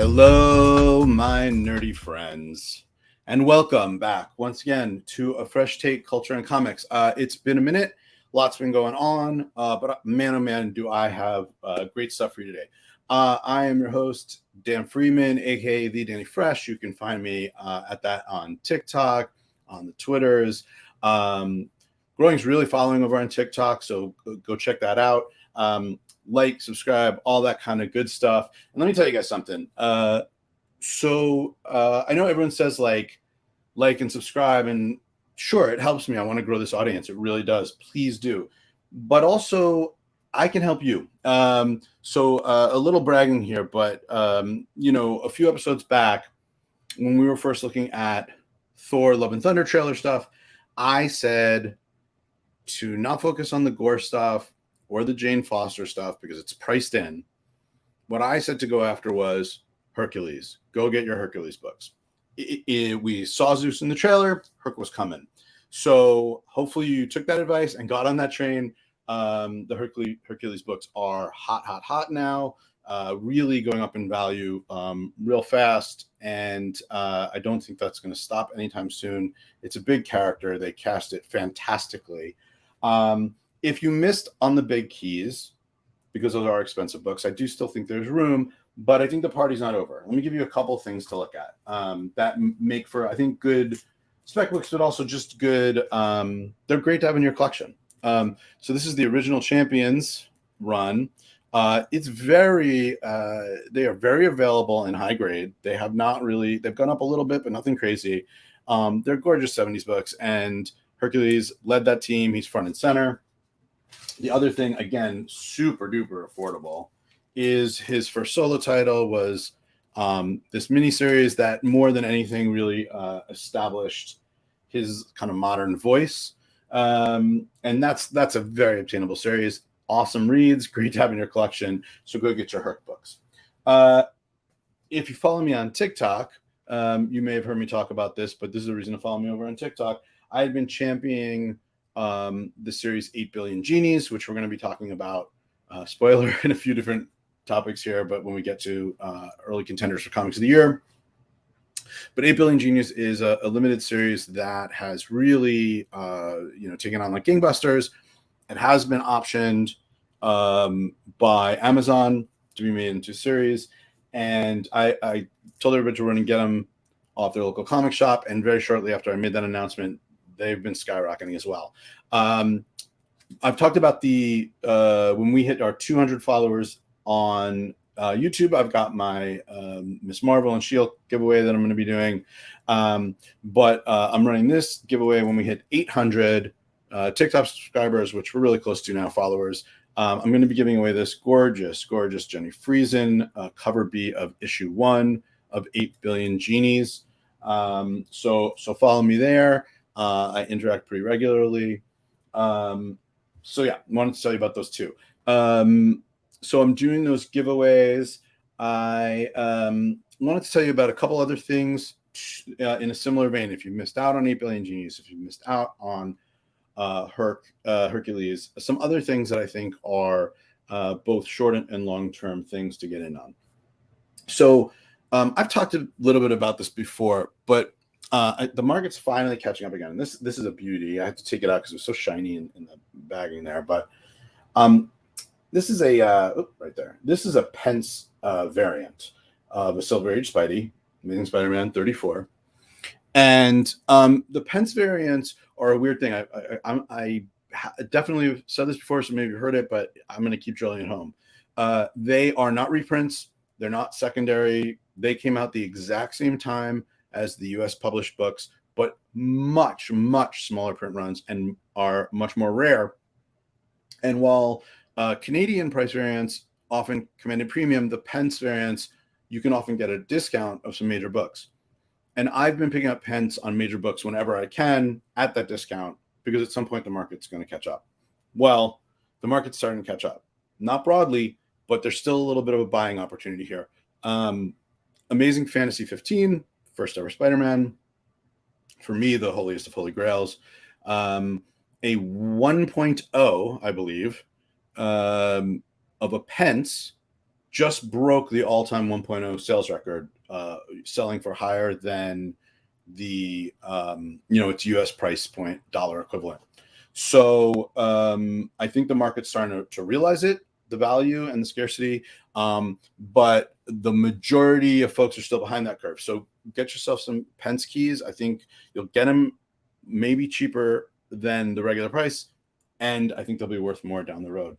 Hello, my nerdy friends, and welcome back once again to a fresh take, culture, and comics. It's been a minute, lots been going on, but man, oh man, do I have great stuff for you today. I am your host, Dan Freeman, aka the Danny Fresh. You can find me at that on TikTok, on the Twitters. Growing's really following over on TikTok, so go check that out. Like, subscribe, all that kind of good stuff. And let me tell you guys something. I know everyone says like and subscribe, and sure, it helps me. I want to grow this audience. It really does. Please do. But also, I can help you. A little bragging here, but a few episodes back, when we were first looking at Thor: Love and Thunder trailer stuff, I said to not focus on the gore stuff or the Jane Foster stuff because it's priced in. What I said to go after was Hercules. Go get your Hercules books. We saw Zeus in the trailer. Herc was coming. So hopefully you took that advice and got on that train. The Hercules books are hot now. Really going up in value real fast. And I don't think that's going to stop anytime soon. It's a big character. They cast it fantastically. If you missed on the big keys, because those are expensive books, I do still think there's room, but I think the party's not over. Let me give you a couple things to look at that make for, I think, good spec books, but also just good. They're great to have in your collection. So this is the original Champions run. They are very available in high grade. They've gone up a little bit, but nothing crazy. They're gorgeous 70s books, and Hercules led that team. He's front and center. The other thing, again, super duper affordable, is his first solo title was this miniseries that more than anything really established his kind of modern voice. And that's a very obtainable series. Awesome reads, great to have in your collection. So go get your Herc books. If you follow me on TikTok, you may have heard me talk about this, but this is a reason to follow me over on TikTok. I had been championing the series 8 Billion Genies, which we're going to be talking about, spoiler, in a few different topics here, but when we get to early contenders for Comics of the Year. But 8 Billion Genies is a limited series that has really taken on like gangbusters. It has been optioned by Amazon to be made into a series, and I told everybody to run and get them off their local comic shop, and very shortly after I made that announcement, they've been skyrocketing as well. I've talked about when we hit our 200 followers on YouTube, I've got my Miss Marvel and S.H.I.E.L.D. giveaway that I'm going to be doing. But I'm running this giveaway when we hit 800 TikTok subscribers, which we're really close to now, followers. I'm going to be giving away this gorgeous Jenny Friesen cover B of issue 1 of 8 Billion Genies. So follow me there. I interact pretty regularly. I wanted to tell you about those two. So I'm doing those giveaways. I wanted to tell you about a couple other things in a similar vein. If you missed out on 8 Billion Genies, if you missed out on Hercules, some other things that I think are both short and long-term things to get in on. So I've talked a little bit about this before, but the market's finally catching up again. And this is a beauty. I had to take it out because it was so shiny in the bagging there. But this is right there. This is a Pence variant of a Silver Age Spidey, Amazing Spider-Man 34. And the Pence variants are a weird thing. I definitely have said this before, so maybe you heard it, but I'm going to keep drilling it home. They are not reprints. They're not secondary. They came out the exact same time as the US published books, but much, much smaller print runs and are much more rare. And while Canadian price variants often command a premium, the Pence variants, you can often get a discount of some major books. And I've been picking up Pence on major books whenever I can at that discount, because at some point the market's going to catch up. Well, the market's starting to catch up. Not broadly, but there's still a little bit of a buying opportunity here. Amazing Fantasy 15, first ever Spider-Man. For me, the holiest of holy grails. A 1.0, I believe, of a Pence just broke the all-time 1.0 sales record, selling for higher than the its US price point dollar equivalent. So I think the market's starting to realize it, the value and the scarcity, but the majority of folks are still behind that curve. So get yourself some Pence keys. I think you'll get them maybe cheaper than the regular price, and I think they'll be worth more down the road.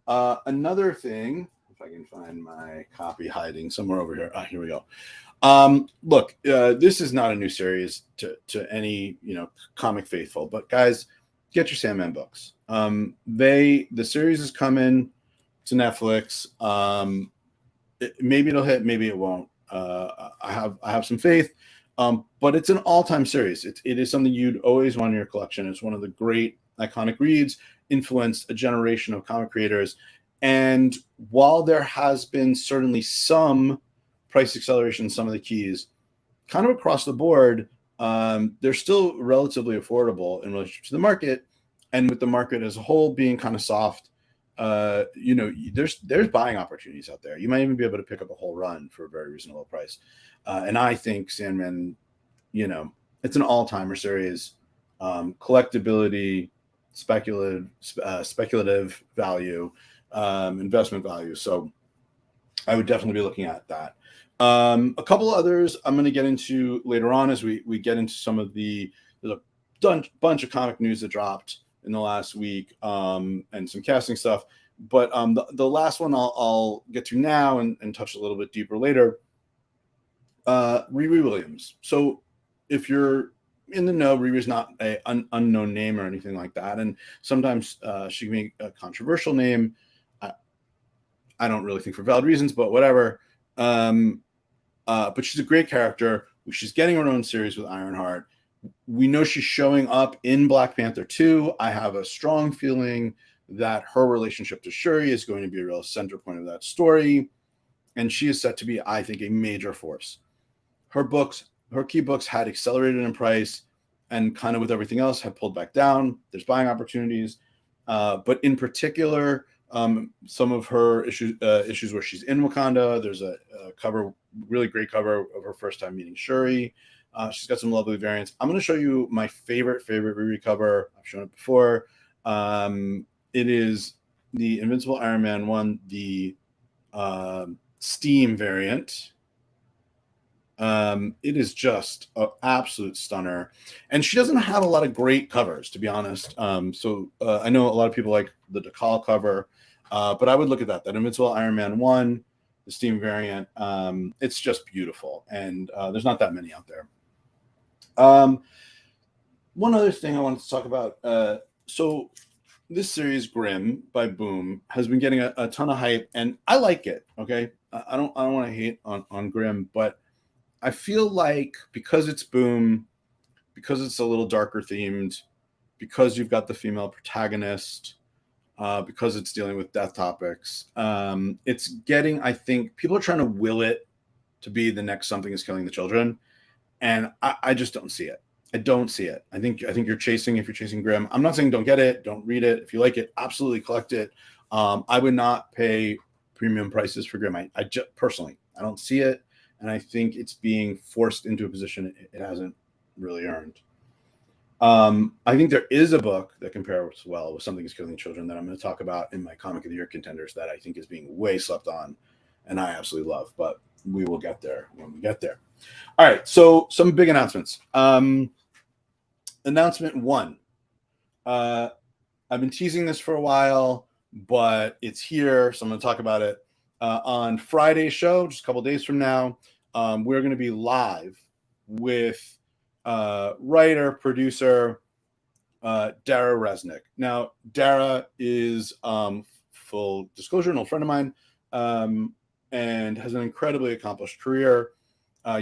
Another thing, if I can find my copy hiding somewhere over here. Here we go. Look, this is not a new series to any comic faithful, but guys, get your Sandman books. The series is coming to Netflix. Maybe it'll hit, maybe it won't. I have some faith, but it's an all-time series. It is something you'd always want in your collection. It's one of the great iconic reads, influenced a generation of comic creators. And while there has been certainly some price acceleration in some of the keys, kind of across the board, they're still relatively affordable in relationship to the market. And with the market as a whole being kind of soft, there's buying opportunities out there. You might even be able to pick up a whole run for a very reasonable price. And I think Sandman, it's an all-timer series, collectability, speculative value, investment value. So I would definitely be looking at that. A couple others I'm going to get into later on as we get into some of there's a bunch of comic news that dropped in the last week, and some casting stuff. But the last one I'll get to now and touch a little bit deeper later. Riri Williams. So if you're in the know, Riri's not an unknown name or anything like that. And sometimes she can be a controversial name. I don't really think for valid reasons, but whatever. But she's a great character. She's getting her own series with Ironheart. We know she's showing up in Black Panther 2. I have a strong feeling that her relationship to Shuri is going to be a real center point of that story. And she is set to be, I think, a major force. Her key books had accelerated in price and kind of with everything else have pulled back down. There's buying opportunities. But in particular, some of her issues where she's in Wakanda, there's a really great cover of her first time meeting Shuri. She's got some lovely variants. I'm going to show you my favorite Riri cover. I've shown it before. It is the Invincible Iron Man 1, the Steam variant. It is just an absolute stunner. And she doesn't have a lot of great covers, to be honest. So I know a lot of people like the Decal cover, but I would look at that Invincible Iron Man 1, the Steam variant. It's just beautiful. And there's not that many out there. One other thing I wanted to talk about. So this series, Grimm by Boom, has been getting a ton of hype, and I like it. Okay, I don't want to hate on Grimm, but I feel like because it's Boom, because it's a little darker themed, because you've got the female protagonist, because it's dealing with death topics, it's getting, I think, people are trying to will it to be the next Something is Killing the Children, and I just don't see it. I don't see it. I think you're chasing, if you're chasing Grimm. I'm not saying don't get it, don't read it. If you like it, absolutely collect it. I would not pay premium prices for Grimm. I just personally, I don't see it. And I think it's being forced into a position it hasn't really earned. I think there is a book that compares well with Something is Killing Children that I'm going to talk about in my Comic of the Year contenders that I think is being way slept on and I absolutely love, but we will get there when we get there. All right, so some big announcements. Announcement 1. I've been teasing this for a while, but it's here, so I'm going to talk about it. On Friday's show, just a couple days from now, we're going to be live with writer, producer, Dara Resnick. Now, Dara is, full disclosure, an old friend of mine, and has an incredibly accomplished career. A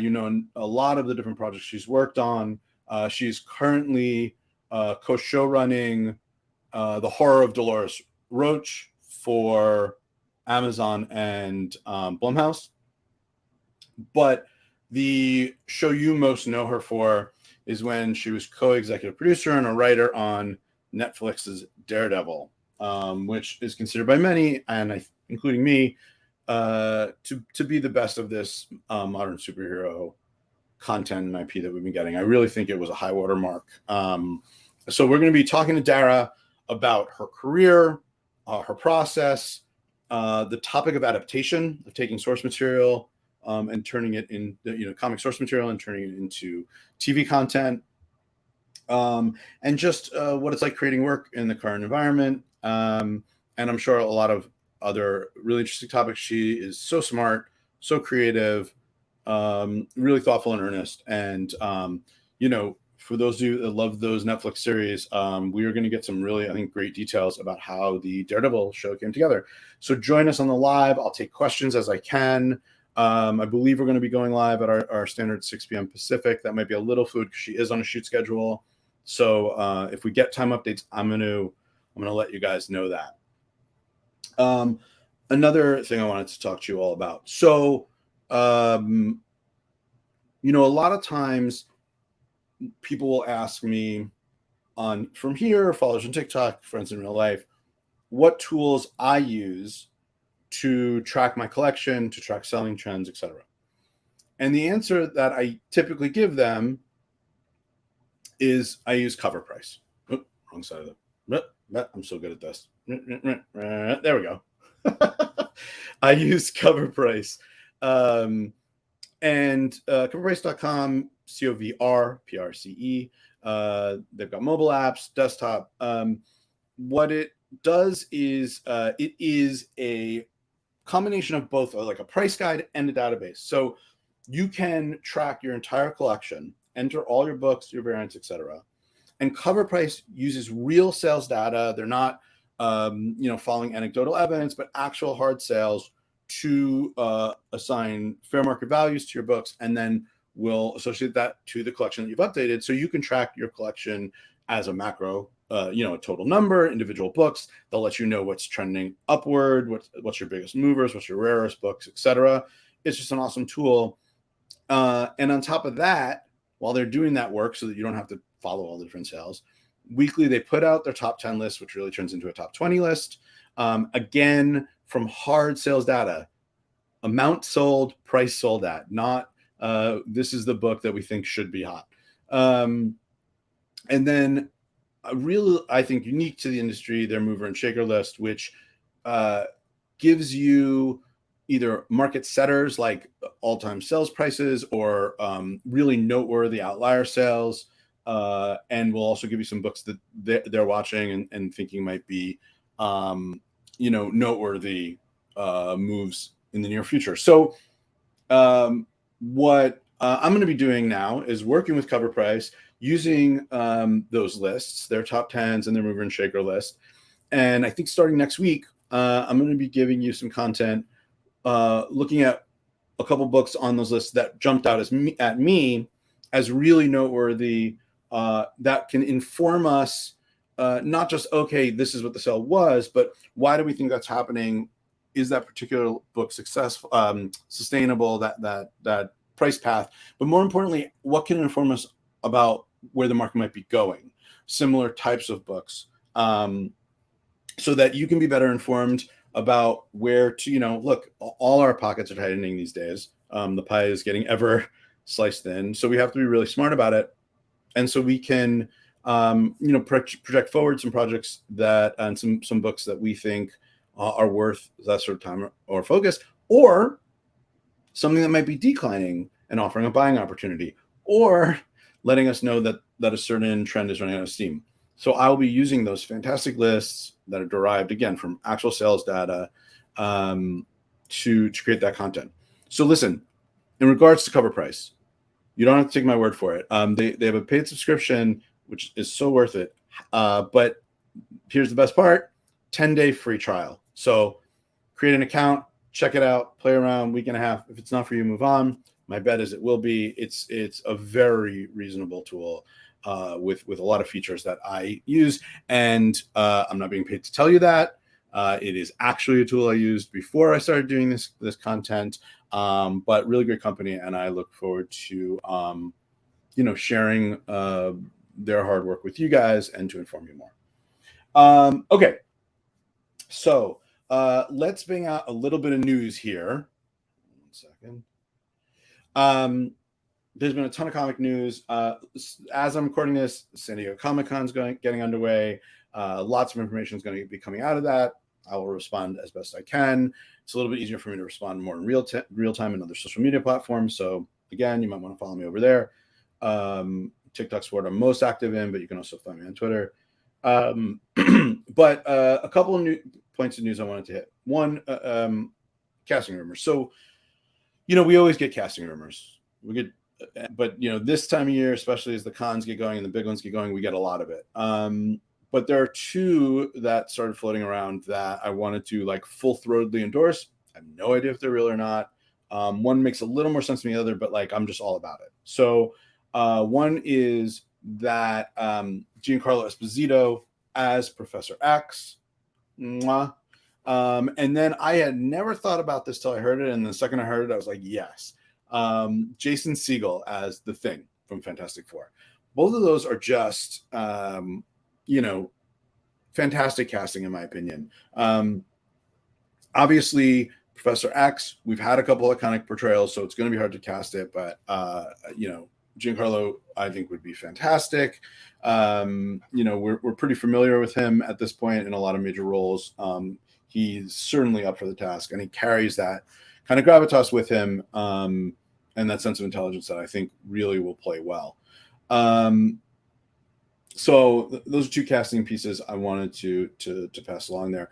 lot of the different projects she's worked on. She's currently co-show running The Horror of Dolores Roach for Amazon and Blumhouse. But the show you most know her for is when she was co-executive producer and a writer on Netflix's Daredevil, which is considered by many, and including me, to be the best of this modern superhero content and IP that we've been getting. I really think it was a high water mark. So we're going to be talking to Dara about her career, her process, the topic of adaptation, of taking source material and turning it in, comic source material and turning it into TV content, and just what it's like creating work in the current environment. And I'm sure a lot of other really interesting topics. She is so smart, so creative, really thoughtful and earnest. And, for those of you that love those Netflix series, we are going to get some really, I think, great details about how the Daredevil show came together. So join us on the live. I'll take questions as I can. I believe we're going to be going live at our standard 6 p.m. Pacific. That might be a little fluid because she is on a shoot schedule. So if we get time updates, I'm going to let you guys know that. Another thing I wanted to talk to you all about. So, a lot of times people will ask me from here, followers on TikTok, friends in real life, what tools I use to track my collection, to track selling trends, etc. And the answer that I typically give them is I use cover price. Oh, wrong side of the. I'm so good at this. There we go. I use cover price. And coverprice.com, COVR, PRCE. They've got mobile apps, desktop. What it does is it is a combination of both like a price guide and a database. So you can track your entire collection, enter all your books, your variants, etc. And Cover Price uses real sales data. They're not following anecdotal evidence, but actual hard sales to assign fair market values to your books, and then will associate that to the collection that you've updated. So you can track your collection as a macro, a total number, individual books. They'll let you know what's trending upward, what's your biggest movers, what's your rarest books, etc. It's just an awesome tool. And on top of that, while they're doing that work so that you don't have to follow all the different sales, weekly they put out their top 10 list, which really turns into a top 20 list. Again, from hard sales data, amount sold, price sold at, not this is the book that we think should be hot. And then really, I think unique to the industry, their mover and shaker list, which gives you either market setters like all-time sales prices or really noteworthy outlier sales, and will also give you some books that they're watching and thinking might be noteworthy moves in the near future. So what I'm going to be doing now is working with Cover Price, using those lists, their top 10s and their mover and shaker list. And I think starting next week, I'm going to be giving you some content looking at a couple books on those lists that jumped out at me as really noteworthy, that can inform us not just, okay, this is what the sale was, but why do we think that's happening? Is that particular book successful, sustainable, that price path? But more importantly, what can inform us about where the market might be going? Similar types of books, so that you can be better informed about where to, look, all our pockets are tightening these days. The pie is getting ever sliced thin. So we have to be really smart about it. And so we can, project forward some projects and some books that we think are worth that sort of time or focus, or something that might be declining and offering a buying opportunity, or letting us know that a certain trend is running out of steam. So I'll be using those fantastic lists that are derived, again, from actual sales data to create that content. So listen, in regards to Cover Price, you don't have to take my word for it. They have a paid subscription, which is so worth it. But here's the best part, 10-day free trial. So create an account, check it out, play around, week and a half. If it's not for you, move on. My bet is it will be. It's a very reasonable tool with a lot of features that I use. And I'm not being paid to tell you that. It is actually a tool I used before I started doing this content, but really great company. And I look forward to, sharing their hard work with you guys and to inform you more. Okay. So let's bring out a little bit of news here. 1 second. There's been a ton of comic news. As I'm recording this, San Diego Comic-Con's getting underway. Lots of information is going to be coming out of that. I will respond as best I can. It's a little bit easier for me to respond more in real time in other social media platforms. So again, you might want to follow me over there. TikTok's what I'm most active in, but you can also find me on Twitter. But a couple of new points of news I wanted to hit. One, casting rumors. So, we always get casting rumors. But this time of year, especially as the cons get going and the big ones get going, we get a lot of it. But there are two that started floating around that I wanted to full-throatedly endorse. I have no idea if they're real or not. One makes a little more sense than the other, but I'm just all about it. So one is that Giancarlo Esposito as Professor X. Mwah. And then I had never thought about this till I heard it. And the second I heard it, I was like, yes. Jason Segel as the Thing from Fantastic Four. Both of those are just, fantastic casting in my opinion. Obviously, Professor X, we've had a couple of iconic portrayals, so it's going to be hard to cast it. But, Giancarlo, I think, would be fantastic. We're pretty familiar with him at this point in a lot of major roles. He's certainly up for the task, and he carries that kind of gravitas with him, and that sense of intelligence that I think really will play well. So those are two casting pieces I wanted to pass along there.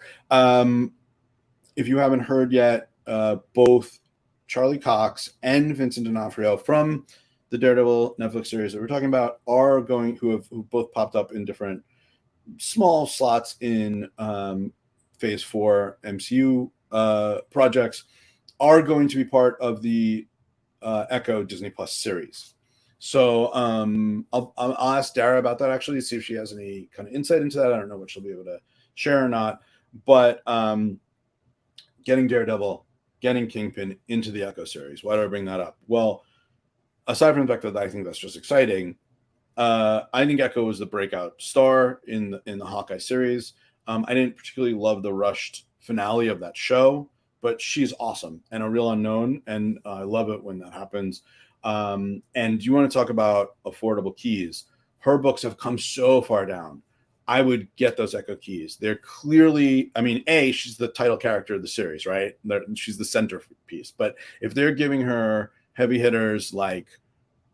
If you haven't heard yet, both Charlie Cox and Vincent D'Onofrio from the Daredevil Netflix series that we're talking about who both popped up in different small slots in Phase 4 MCU projects, are going to be part of the Echo Disney Plus series. So I'll ask Dara about that, actually, see if she has any kind of insight into that. I don't know what she'll be able to share or not. But getting Daredevil, getting Kingpin into the Echo series. Why do I bring that up? Well, aside from the fact that I think that's just exciting, I think Echo was the breakout star in the Hawkeye series. I didn't particularly love the rushed finale of that show, but she's awesome and a real unknown, and I love it when that happens. And you want to talk about affordable keys. Her books have come so far down. I would get those Echo keys. They're clearly, she's the title character of the series, right? She's the centerpiece. But if they're giving her heavy hitters like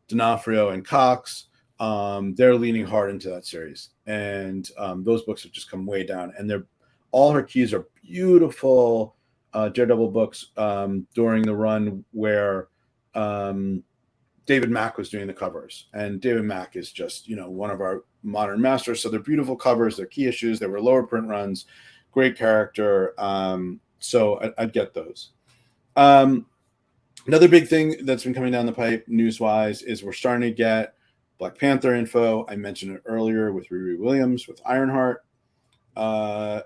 D'Onofrio and Cox, they're leaning hard into that series. And those books have just come way down. And all her keys are beautiful Daredevil books during the run where David Mack was doing the covers. And David Mack is just, one of our modern masters. So they're beautiful covers. They're key issues. They were lower print runs. Great character. So I'd get those. Another big thing that's been coming down the pipe news-wise is we're starting to get Black Panther info. I mentioned it earlier with Riri Williams, with Ironheart.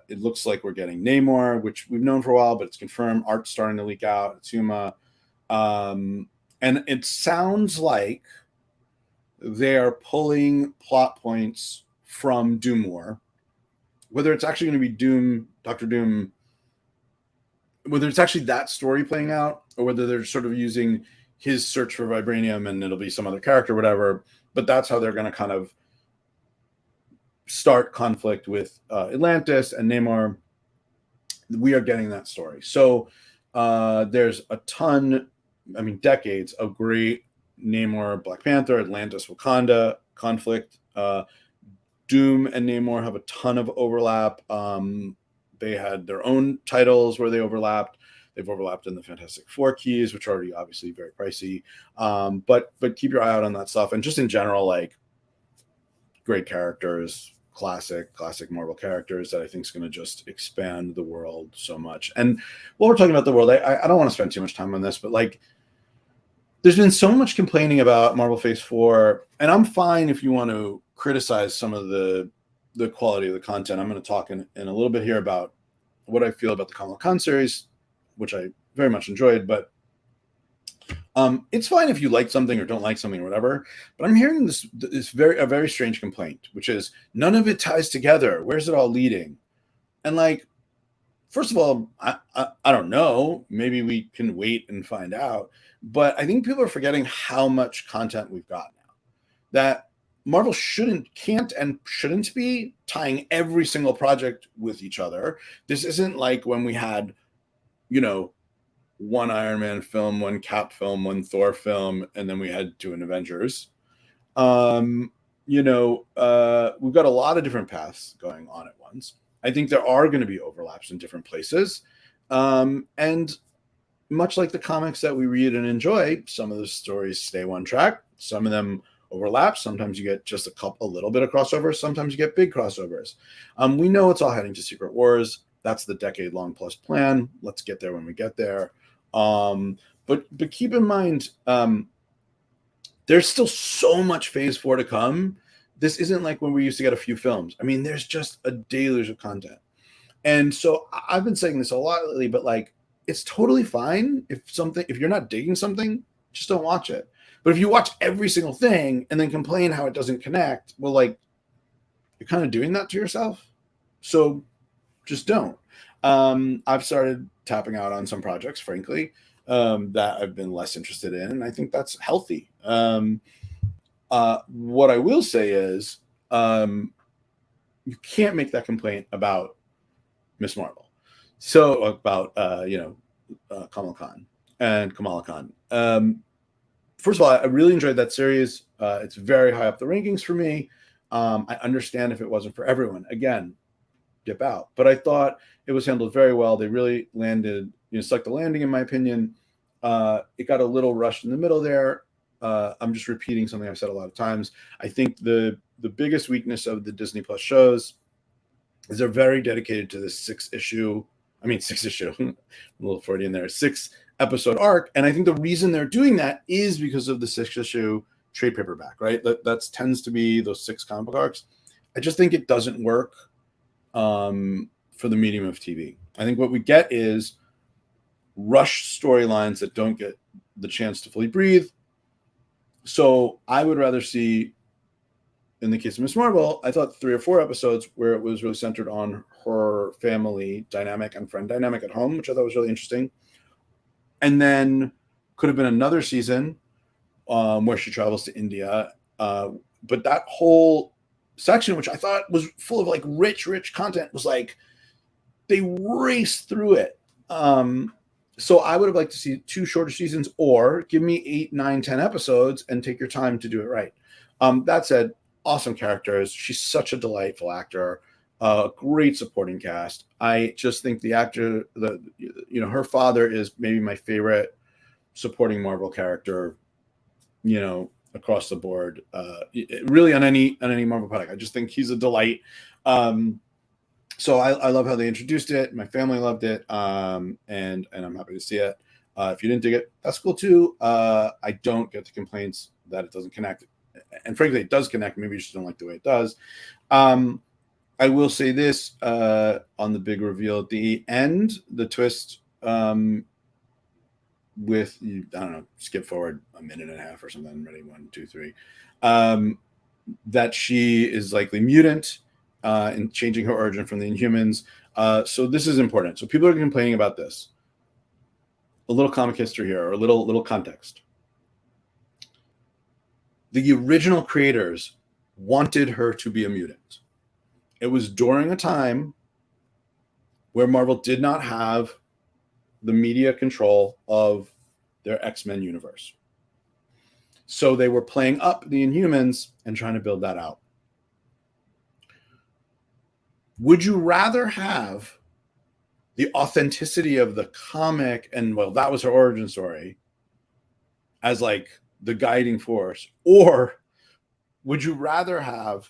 It looks like we're getting Namor, which we've known for a while, but it's confirmed. Art's starting to leak out. Tsuma. And it sounds like they are pulling plot points from Doom War. Whether it's actually going to be Dr. Doom, whether it's actually that story playing out, or whether they're sort of using his search for vibranium and it'll be some other character, whatever. But that's how they're going to kind of start conflict with Atlantis and Namor. We are getting that story. So there's a ton, decades of great Namor, Black Panther, Atlantis, Wakanda conflict. Doom and Namor have a ton of overlap. They had their own titles where they overlapped. They've overlapped in the Fantastic Four keys, which are already obviously very pricey. But keep your eye out on that stuff. And just in general, great characters, classic Marvel characters that I think is going to just expand the world so much. And while we're talking about the world, I don't want to spend too much time on this, but there's been so much complaining about Marvel Phase 4, and I'm fine if you want to criticize some of the quality of the content. I'm going to talk in a little bit here about what I feel about the Kamala Khan series, which I very much enjoyed, but it's fine if you like something or don't like something or whatever. But I'm hearing this a very strange complaint, which is none of it ties together. Where's it all leading? And first of all, I don't know. Maybe we can wait and find out. But I think people are forgetting how much content we've got now. That Marvel can't, and shouldn't be tying every single project with each other. This isn't like when we had, one Iron Man film, one Cap film, one Thor film, and then we had to an Avengers. We've got a lot of different paths going on at once. I think there are going to be overlaps in different places. And much like the comics that we read and enjoy, some of the stories stay one track. Some of them overlap. Sometimes you get just a little bit of crossover. Sometimes you get big crossovers. We know it's all heading to Secret Wars. That's the decade-long plus plan. Let's get there when we get there. But keep in mind, there's still so much Phase 4 to come. This isn't like when we used to get a few films. I mean, there's just a deluge of content. And so I've been saying this a lot lately, but like, it's totally fine if you're not digging something, just don't watch it. But if you watch every single thing and then complain how it doesn't connect, well, like, you're kind of doing that to yourself. So just don't. I've started tapping out on some projects, frankly, that I've been less interested in, and I think that's healthy. What I will say is, you can't make that complaint about Miss Marvel. So about Kamala Khan. First of all, I really enjoyed that series. It's very high up the rankings for me. I understand if it wasn't for everyone. Again, dip out. But I thought it was handled very well. They really landed, stuck the landing, in my opinion. It got a little rushed in the middle there. I'm just repeating something I've said a lot of times. I think the biggest weakness of the Disney Plus shows is they're very dedicated to this six issue, a little Freudian there, 6-episode arc. And I think the reason they're doing that is because of the 6-issue trade paperback, right? That tends to be those 6 comic book arcs. I just think it doesn't work for the medium of TV. I think what we get is rushed storylines that don't get the chance to fully breathe. So I would rather see, in the case of Miss Marvel, I thought 3 or 4 episodes where it was really centered on her family dynamic and friend dynamic at home, which I thought was really interesting. And then could have been another season where she travels to India. But that whole section, which I thought was full of like rich content, was like they raced through it. So I would have liked to see 2 shorter seasons, or give me 8, 9, 10 episodes and take your time to do it right. That said, awesome characters. She's such a delightful actor. Great supporting cast. I just think the actor, her father is maybe my favorite supporting Marvel character, across the board. Really on any Marvel product. I just think he's a delight. So I love how they introduced it. My family loved it. And I'm happy to see it. If you didn't dig it, that's cool too. I don't get the complaints that it doesn't connect. And frankly, it does connect. Maybe you just don't like the way it does. I will say this on the big reveal at the end, the twist with, I don't know, skip forward a minute and a half or something. Ready, 1, 2, 3. That she is likely mutant and changing her origin from the Inhumans. So this is important. So people are complaining about this. A little comic history here, or a little context. The original creators wanted her to be a mutant. It was during a time where Marvel did not have the media control of their X-Men universe. So they were playing up the Inhumans and trying to build that out. Would you rather have the authenticity of the comic, and well, that was her origin story, as like the guiding force, or would you rather have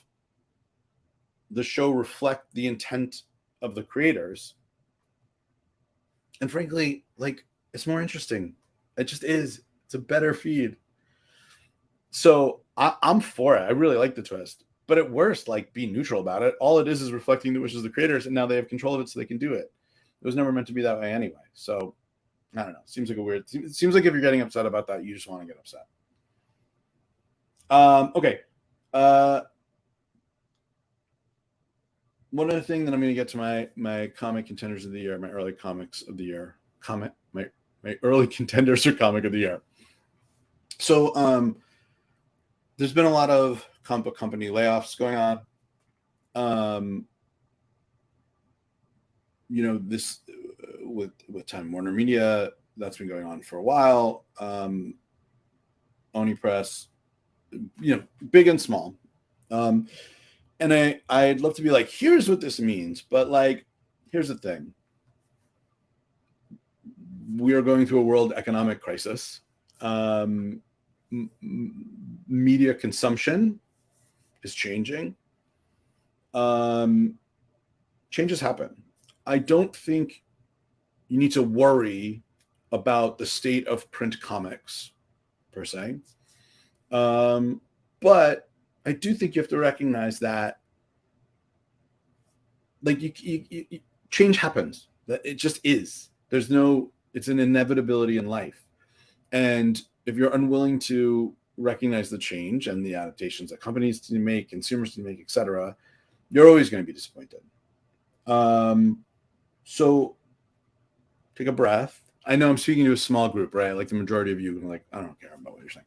the show reflect the intent of the creators? And frankly, like, it's more interesting. It just is. It's a better feed. So I'm for it. I really like the twist. But at worst, like, be neutral about it. All it is reflecting the wishes of the creators, and now they have control of it so they can do it. It was never meant to be that way anyway. So I don't know. Seems like it seems like if you're getting upset about that, you just want to get upset. Okay. one other thing that I'm going to get to my comic contenders of the year, my early comics of the year, my early contenders or comic of the year. So there's been a lot of comic book company layoffs going on. This with Time Warner Media, that's been going on for a while. Oni Press, big and small. And I'd love to be like, here's what this means, but like, here's the thing. We are going through a world economic crisis. Media consumption is changing. Changes happen. I don't think you need to worry about the state of print comics per se. But I do think you have to recognize that, like, you change happens. That it just is. It's an inevitability in life. And if you're unwilling to recognize the change and the adaptations that companies need to make, consumers need to make, etc., you're always going to be disappointed. So take a breath. I know I'm speaking to a small group, right? Like the majority of you are like, I don't care about what you're saying.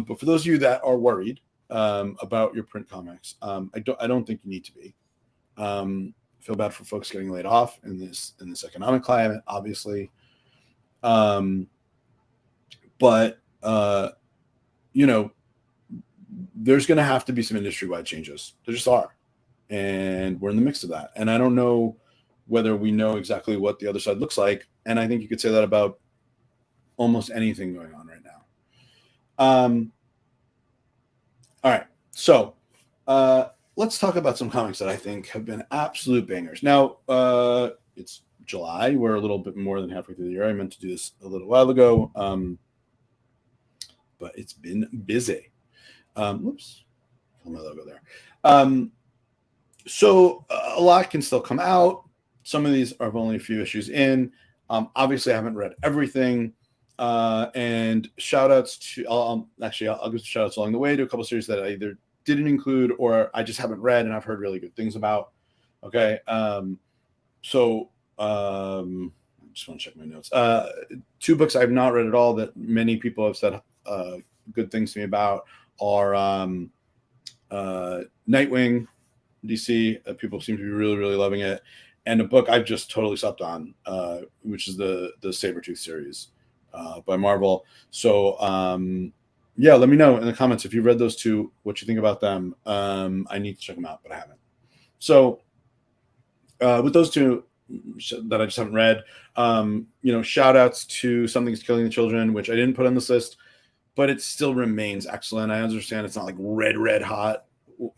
But for those of you that are worried about your print comics, I don't think you need to be. Feel bad for folks getting laid off in this economic climate, obviously. But there's going to have to be some industry-wide changes. There just are, and we're in the mix of that. And I don't know whether we know exactly what the other side looks like. And I think you could say that about almost anything going on right now. All right. So let's talk about some comics that I think have been absolute bangers. Now, it's July. We're a little bit more than halfway through the year. I meant to do this a little while ago, but it's been busy. Whoops. Put my logo there. So a lot can still come out. Some of these are only a few issues in. Obviously, I haven't read everything. And shout outs to, I'll give shout outs along the way to a couple series that I either didn't include or I just haven't read and I've heard really good things about. Okay. I just want to check my notes. Two books I've not read at all that many people have said good things to me about are Nightwing, DC. People seem to be really, really loving it. And a book I've just totally slept on, which is the Sabretooth series by Marvel. So, yeah, let me know in the comments if you've read those two, what you think about them. I need to check them out, but I haven't. So, with those two that I just haven't read, shout outs to Something's Killing the Children, which I didn't put on this list, but it still remains excellent. I understand it's not like red hot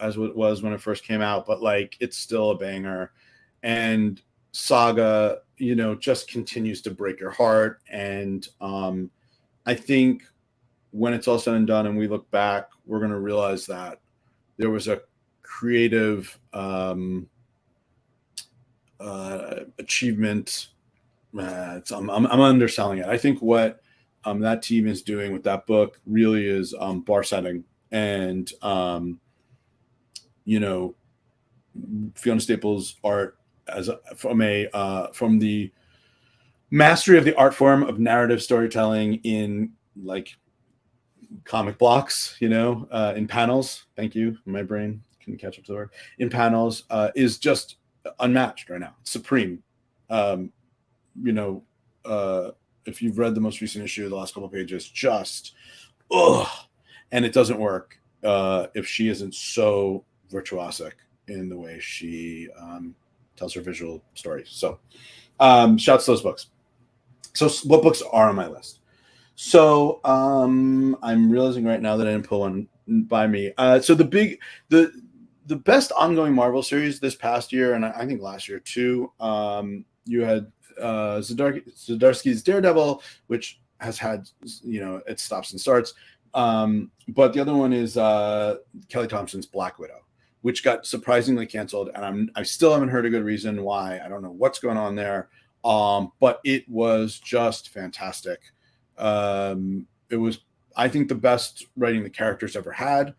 as it was when it first came out, but like it's still a banger. And Saga, just continues to break your heart. And I think when it's all said and done and we look back, we're going to realize that there was a creative achievement. I'm underselling it. I think what that team is doing with that book really is bar setting. And, Fiona Staples' art from the mastery of the art form of narrative storytelling in like comic blocks, in panels. Thank you. My brain can catch up to the word. In panels is just unmatched right now. It's supreme. If you've read the most recent issue, the last couple of pages, just and it doesn't work if she isn't so virtuosic in the way she tells her visual stories. So shouts to those books. So what books are on my list? So I'm realizing right now that I didn't pull one by me. So the best ongoing Marvel series this past year, and I think last year too, you had Zdarsky's Daredevil, which has had, it stops and starts. But the other one is Kelly Thompson's Black Widow, which got surprisingly canceled. And I still haven't heard a good reason why. I don't know what's going on there. But it was just fantastic. It was, I think, the best writing the characters ever had.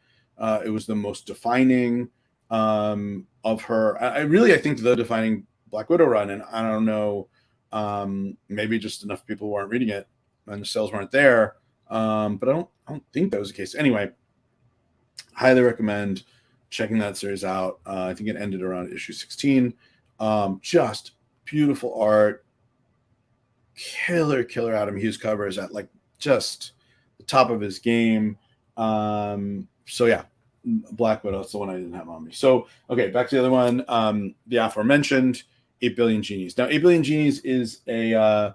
It was the most defining. of her. I think the defining Black Widow run, and I don't know, maybe just enough people weren't reading it and the sales weren't there. But I don't think that was the case. Anyway, highly recommend checking that series out. I think it ended around issue 16. Just beautiful art, killer Adam Hughes covers at like just the top of his game. So yeah, Black Widow, that's the one I didn't have on me. So okay, back to the other one, the aforementioned 8 Billion Genies. Now 8 Billion Genies is a I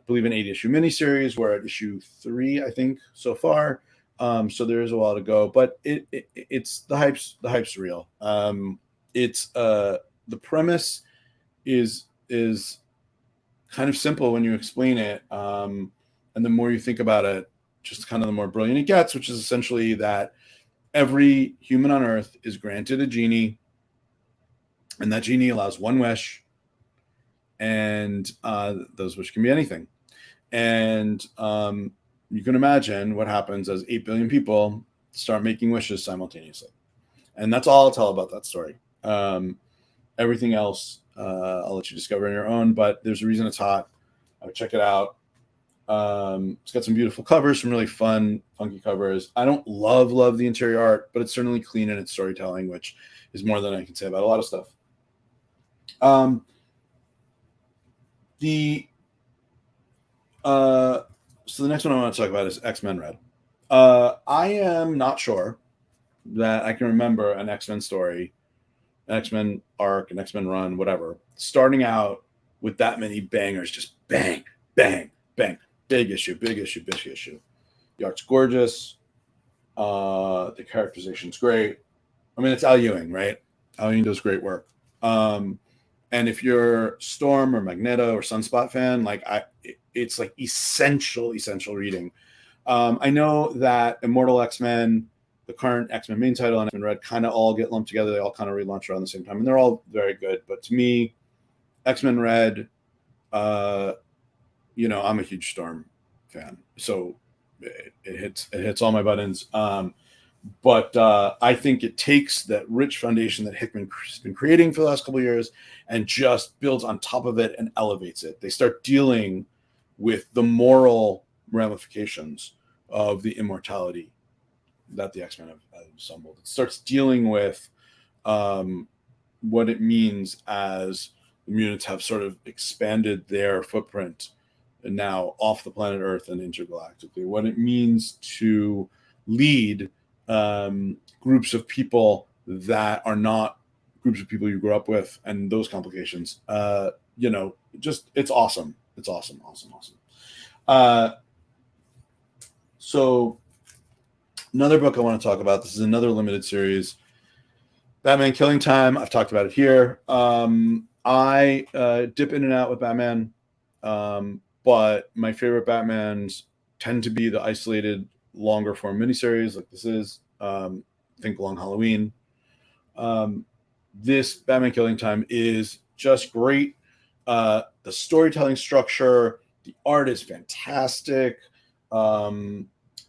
believe an 8-issue miniseries. We're at issue 3, I think, so far. So there is a while to go, but it's the hype's real. It's the premise is kind of simple when you explain it, and the more you think about it, just kind of the more brilliant it gets, which is essentially that every human on Earth is granted a genie, and that genie allows one wish, and those wishes can be anything. And you can imagine what happens as 8 billion people start making wishes simultaneously. And that's all I'll tell about that story. Everything else, I'll let you discover on your own, but there's a reason it's hot. I would check it out. It's got some beautiful covers, some really fun, funky covers. I don't love the interior art, but it's certainly clean in its storytelling, which is more than I can say about a lot of stuff. So the next one I want to talk about is X-Men Red. I am not sure that I can remember an X-Men story, an X-Men arc, an X-Men run, whatever, starting out with that many bangers, just bang, bang, bang, big issue. The art's gorgeous. The characterization's great. I mean, it's Al Ewing, right? Al Ewing does great work. And if you're Storm or Magneto or Sunspot fan, like it's like essential reading. I know that Immortal X-Men, the current X-Men main title, and X-Men Red kind of all get lumped together. They all kind of relaunch around the same time, and they're all very good. But to me, X-Men Red, I'm a huge Storm fan, so it hits all my buttons. But I think it takes that rich foundation that Hickman has been creating for the last couple of years and just builds on top of it and elevates it. They start dealing with the moral ramifications of the immortality that the X-Men have assembled. It starts dealing with what it means as the mutants have sort of expanded their footprint and now off the planet Earth and intergalactically, what it means to lead groups of people that are not groups of people you grew up with, and those complications. Just it's awesome. It's awesome. So another book I want to talk about. This is another limited series, Batman Killing Time. I've talked about it here. I dip in and out with Batman, but my favorite Batmans tend to be the isolated, longer form miniseries like this is. Think Long Halloween. This Batman Killing Time is just great. The storytelling structure, the art is fantastic.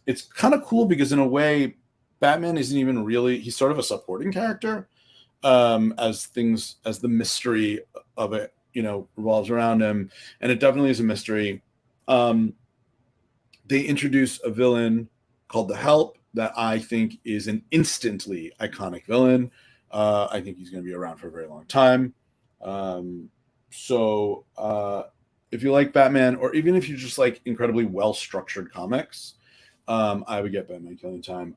It's kind of cool because in a way, Batman isn't even really, he's sort of a supporting character, as the mystery of it, revolves around him. And it definitely is a mystery. They introduce a villain called the Help that I think is an instantly iconic villain. I think he's going to be around for a very long time. So if you like Batman, or even if you just like incredibly well-structured comics, I would get Batman Killing Time.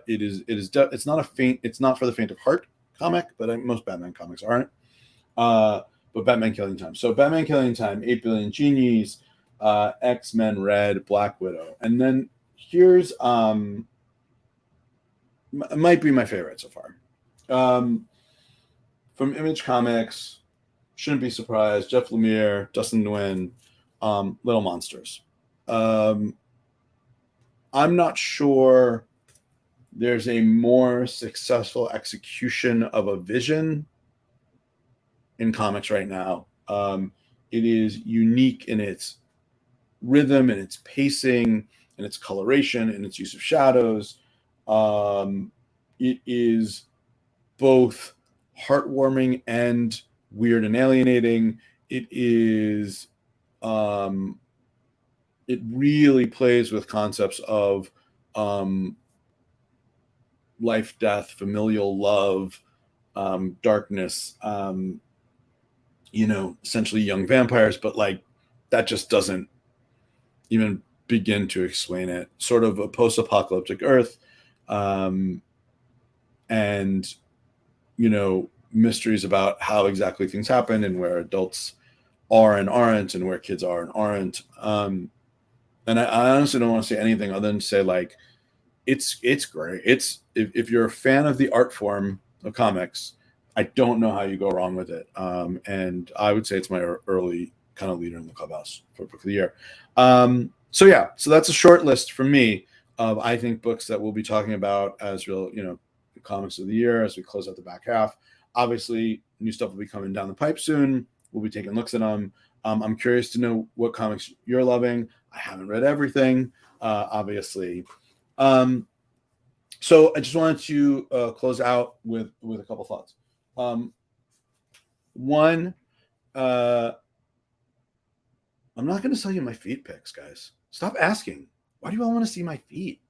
It's not for the faint of heart comic, but most Batman comics aren't. But Batman Killing Time. So Batman Killing Time, 8 Billion Genies, X-Men Red, Black Widow. And then here's might be my favorite so far. From Image Comics, shouldn't be surprised, Jeff Lemire, Dustin Nguyen, Little Monsters. I'm not sure there's a more successful execution of a vision in comics right now. It is unique in its rhythm and its pacing and its coloration and its use of shadows. It is both heartwarming and weird and alienating. It is, it really plays with concepts of life, death, familial love, darkness, essentially young vampires, but like that just doesn't even begin to explain it. Sort of a post-apocalyptic Earth, and mysteries about how exactly things happen and where adults are and aren't, and where kids are and aren't. And I honestly don't want to say anything other than say like it's great. It's if you're a fan of the art form of comics, I don't know how you go wrong with it. And I would say it's my early kind of leader in the clubhouse for book of the year. So that's a short list for me of, I think, books that we'll be talking about as real, comics of the year as we close out the back half. Obviously, new stuff will be coming down the pipe soon. We'll be taking looks at them. I'm curious to know what comics you're loving. I haven't read everything, obviously. So I just wanted to close out with a couple thoughts. One, I'm not going to sell you my feet pics, guys. Stop asking. Why do you all want to see my feet?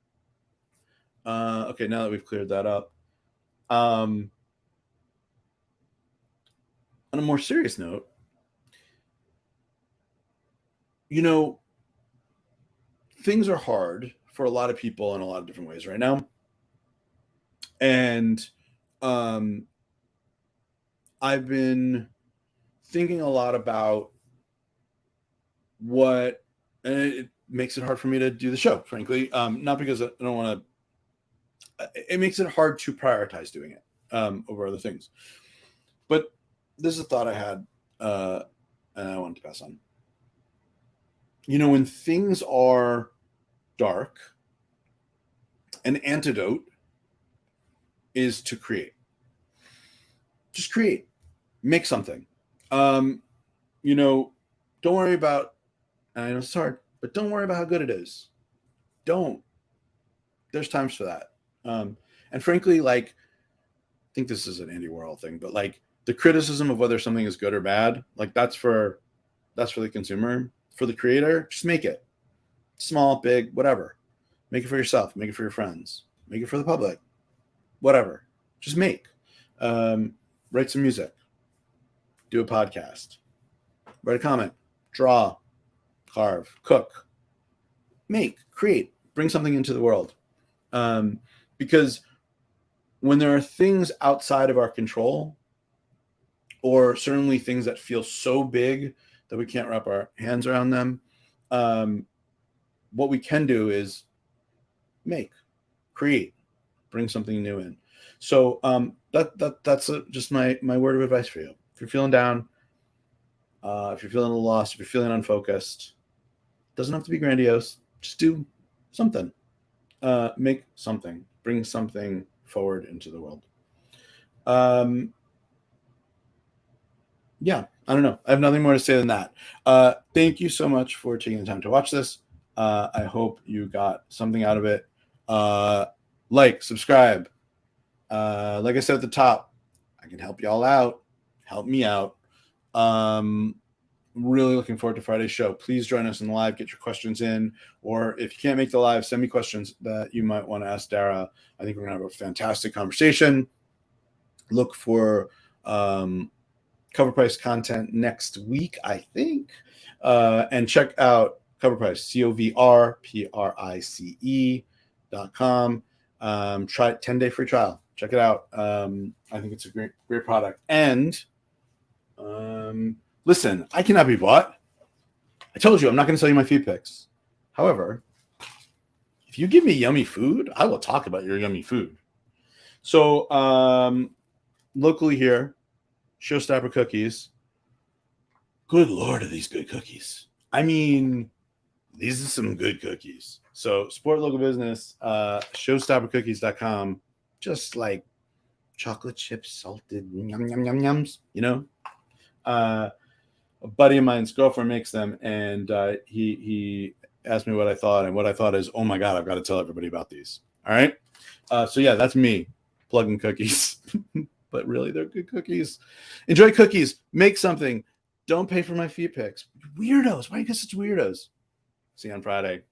Okay, now that we've cleared that up. On a more serious note, things are hard for a lot of people in a lot of different ways right now. And I've been thinking a lot about and it makes it hard for me to do the show, frankly. Not because I don't want to, it makes it hard to prioritize doing it over other things. But this is a thought I had, and I wanted to pass on. When things are dark, an antidote is to create. Just create. Make something. Don't worry about, and I know it's hard, but don't worry about how good it is. Don't. There's times for that. And frankly, like, I think this is an Andy Warhol thing, but like the criticism of whether something is good or bad, like that's for the consumer. For the creator, just make it. Small, big, whatever. Make it for yourself. Make it for your friends. Make it for the public. Whatever. Just make. Write some music. Do a podcast. Write a comic. Draw. Carve. Cook. Make. Create. Bring something into the world. Because when there are things outside of our control, or certainly things that feel so big that we can't wrap our hands around them, what we can do is make, create, bring something new in. So that's just my word of advice for you. If you're feeling down, if you're feeling a little lost, if you're feeling unfocused, doesn't have to be grandiose. Just do something. Make something. Bring something forward into the world. I don't know. I have nothing more to say than that. Thank you so much for taking the time to watch this. I hope you got something out of it. Like, subscribe. Like I said at the top, I can help you all out. Help me out. Really looking forward to Friday's show. Please join us in the live. Get your questions in. Or if you can't make the live, send me questions that you might want to ask Dara. I think we're going to have a fantastic conversation. Look for Cover Price content next week, I think. And check out Cover Price, coverprice.com. Try 10-day free trial. Check it out. I think it's a great product. And listen, I cannot be bought. I told you I'm not going to sell you my feed pics. However, if you give me yummy food, I will talk about your yummy food. So locally here, Showstopper cookies. Good Lord, are these good cookies? I mean, these are some good cookies. So support local business, showstoppercookies.com. Just like chocolate chips, salted, yum, yum, yum, yums, a buddy of mine's girlfriend makes them, and he asked me what I thought, and what I thought is, oh my God, I've got to tell everybody about these. All right. So yeah, that's me plugging cookies. but really they're good cookies. Enjoy cookies. Make something. Don't pay for my feet pics. Weirdos. Why are you guys such weirdos? See you on Friday.